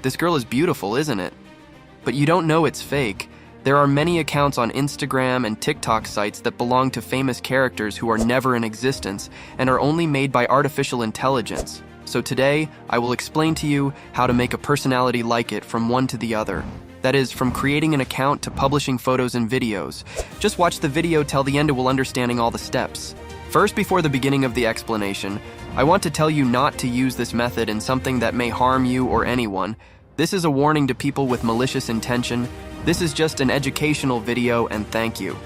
this girl is beautiful, isn't it? But you don't know it's fake. There are many accounts on Instagram and TikTok sites that belong to famous characters who are never in existence and are only made by artificial intelligence. So today, I will explain to you how to make a personality like it from one to the other. That is, from creating an account to publishing photos and videos. Just watch the video till the end and we'll understanding all the steps. First, before the beginning of the explanation, I want to tell you not to use this method in something that may harm you or anyone. This is a warning to people with malicious intention. This is just an educational video, and thank you.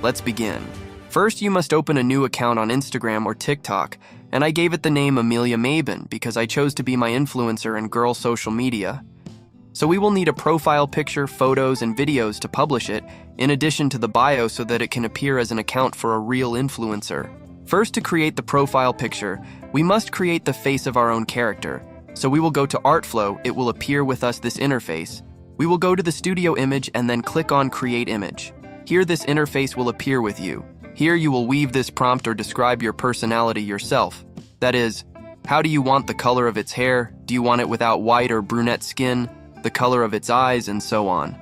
Let's begin. First, you must open a new account on Instagram or TikTok, and I gave it the name Amelia Mabin because I chose to be my influencer in girl social media. So we will need a profile picture, photos, and videos to publish it, in addition to the bio so that it can appear as an account for a real influencer. First, to create the profile picture, we must create the face of our own character. So we will go to Artflow, it will appear with us this interface. We will go to the studio image and then click on Create Image. Here this interface will appear with you. Here you will weave this prompt or describe your personality yourself. That is, how do you want the color of its hair? Do you want it without white or brunette skin? The color of its eyes, and so on.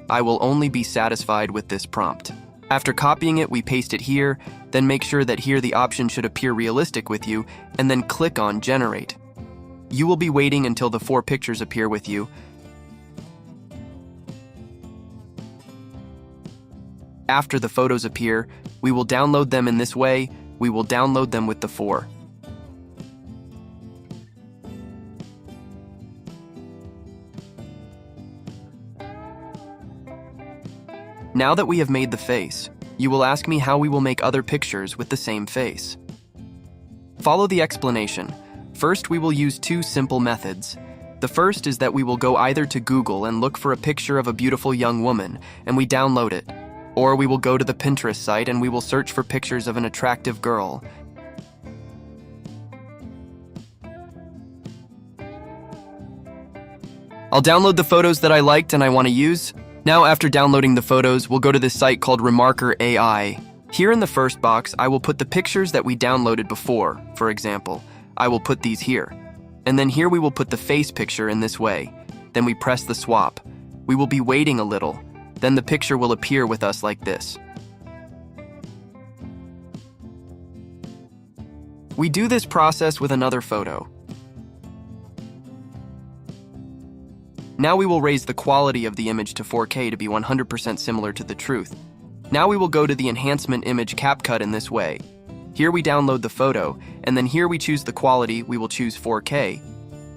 I will only be satisfied with this prompt. After copying it, we paste it here, then make sure that here the option should appear realistic with you, and then click on Generate. You will be waiting until the 4 pictures appear with you. After the photos appear, we will download them in this way. We will download them with the 4. Now that we have made the face, you will ask me how we will make other pictures with the same face. Follow the explanation. First, we will use 2 simple methods. The first is that we will go either to Google and look for a picture of a beautiful young woman, and we download it. Or we will go to the Pinterest site and we will search for pictures of an attractive girl. I'll download the photos that I liked and I want to use. Now, after downloading the photos, we'll go to this site called Remarker AI. Here in the first box, I will put the pictures that we downloaded before. For example, I will put these here. And then here we will put the face picture in this way. Then we press the swap. We will be waiting a little. Then the picture will appear with us like this. We do this process with another photo. Now we will raise the quality of the image to 4K to be 100% similar to the truth. Now we will go to the enhancement image CapCut in this way. Here we download the photo, and then here we choose the quality, we will choose 4K.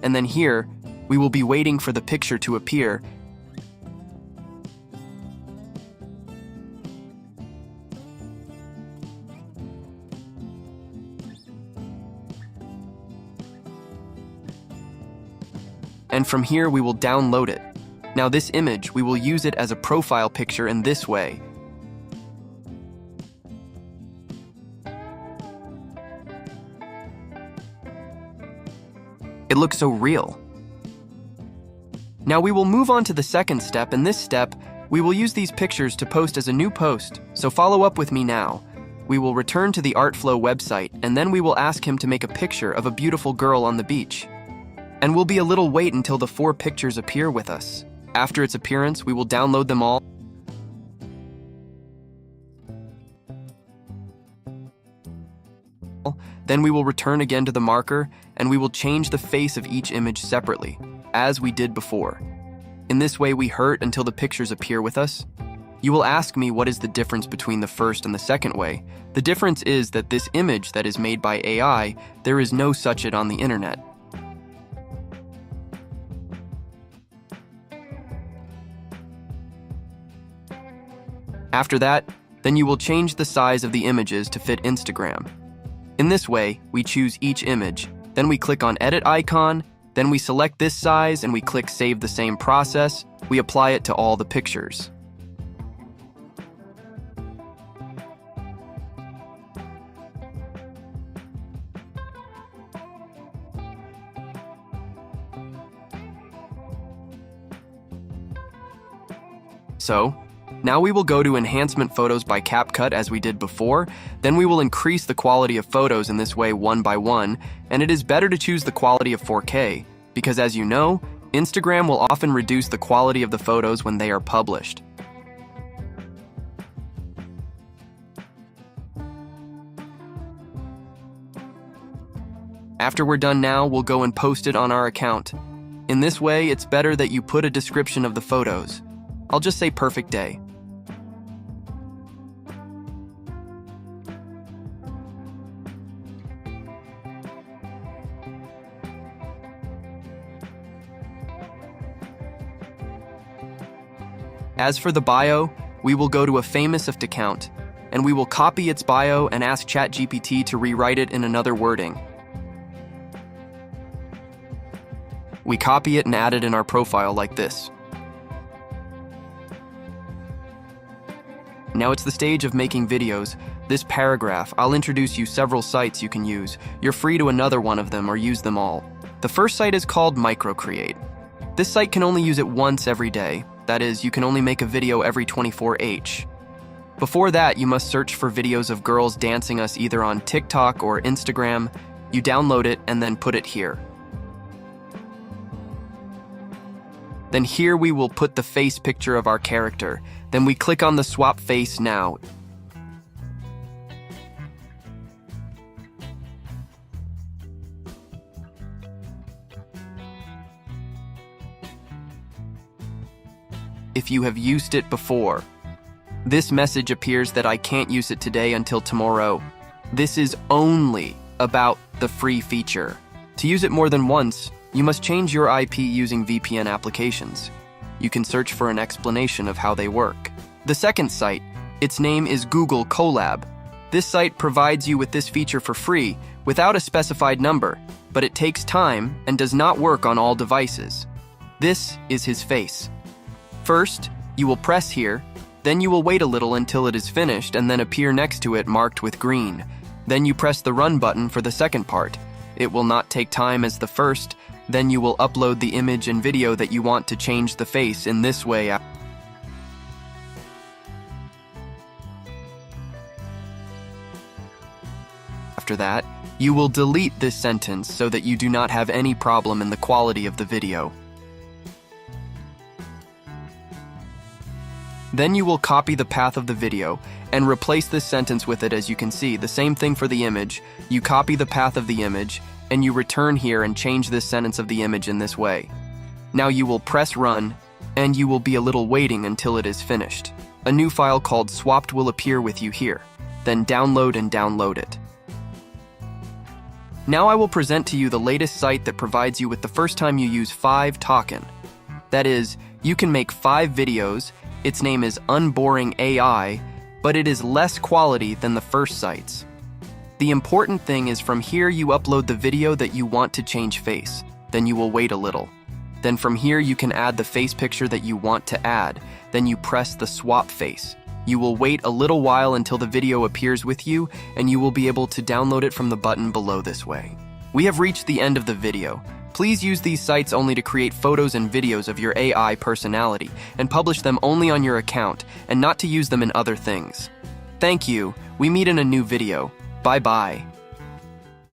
And then here, we will be waiting for the picture to appear. And from here we will download it. Now this image, we will use it as a profile picture in this way. It looks so real. Now we will move on to the second step. In this step, we will use these pictures to post as a new post, so follow up with me now. We will return to the Artflow website, and then we will ask him to make a picture of a beautiful girl on the beach. And we'll be a little wait until the 4 pictures appear with us. After its appearance, we will download them all. Then we will return again to the marker, and we will change the face of each image separately, as we did before. In this way, we hurt until the pictures appear with us. You will ask me what is the difference between the first and the second way. The difference is that this image that is made by AI, there is no such it on the internet. After that, then you will change the size of the images to fit Instagram. In this way, we choose each image, then we click on Edit icon, then we select this size and we click Save the same process. We apply it to all the pictures. So, now we will go to Enhancement Photos by CapCut as we did before, then we will increase the quality of photos in this way one by one, and it is better to choose the quality of 4K, because as you know, Instagram will often reduce the quality of the photos when they are published. After we're done now, we'll go and post it on our account. In this way, it's better that you put a description of the photos. I'll just say perfect day. As for the bio, we will go to a famous account, and we will copy its bio and ask ChatGPT to rewrite it in another wording. We copy it and add it in our profile like this. Now it's the stage of making videos. This paragraph, I'll introduce you several sites you can use. You're free to another one of them or use them all. The first site is called Microcreate. This site can only use it once every day. That is, you can only make a video every 24h. Before that, you must search for videos of girls dancing us either on TikTok or Instagram. You download it and then put it here. Then here we will put the face picture of our character. Then we click on the swap face now. If you have used it before, this message appears that I can't use it today until tomorrow. This is only about the free feature. To use it more than once, you must change your IP using VPN applications. You can search for an explanation of how they work. The second site, its name is Google Colab. This site provides you with this feature for free without a specified number, but it takes time and does not work on all devices. This is his face. First, you will press here, then you will wait a little until it is finished and then appear next to it marked with green. Then you press the run button for the second part. It will not take time as the first. Then you will upload the image and video that you want to change the face in this way. After that, you will delete this sentence so that you do not have any problem in the quality of the video. Then you will copy the path of the video and replace this sentence with it. As you can see, the same thing for the image. You copy the path of the image and you return here and change this sentence of the image in this way. Now you will press run and you will be a little waiting until it is finished. A new file called swapped will appear with you here. Then download and download it. Now I will present to you the latest site that provides you with the first time you use 5 token. That is, you can make 5 videos. Its name is Unboring AI, but it is less quality than the first sites. The important thing is from here you upload the video that you want to change face. Then you will wait a little. Then from here you can add the face picture that you want to add. Then you press the swap face. You will wait a little while until the video appears with you and you will be able to download it from the button below this way. We have reached the end of the video. Please use these sites only to create photos and videos of your AI personality and publish them only on your account and not to use them in other things. Thank you. We meet in a new video. Bye-bye.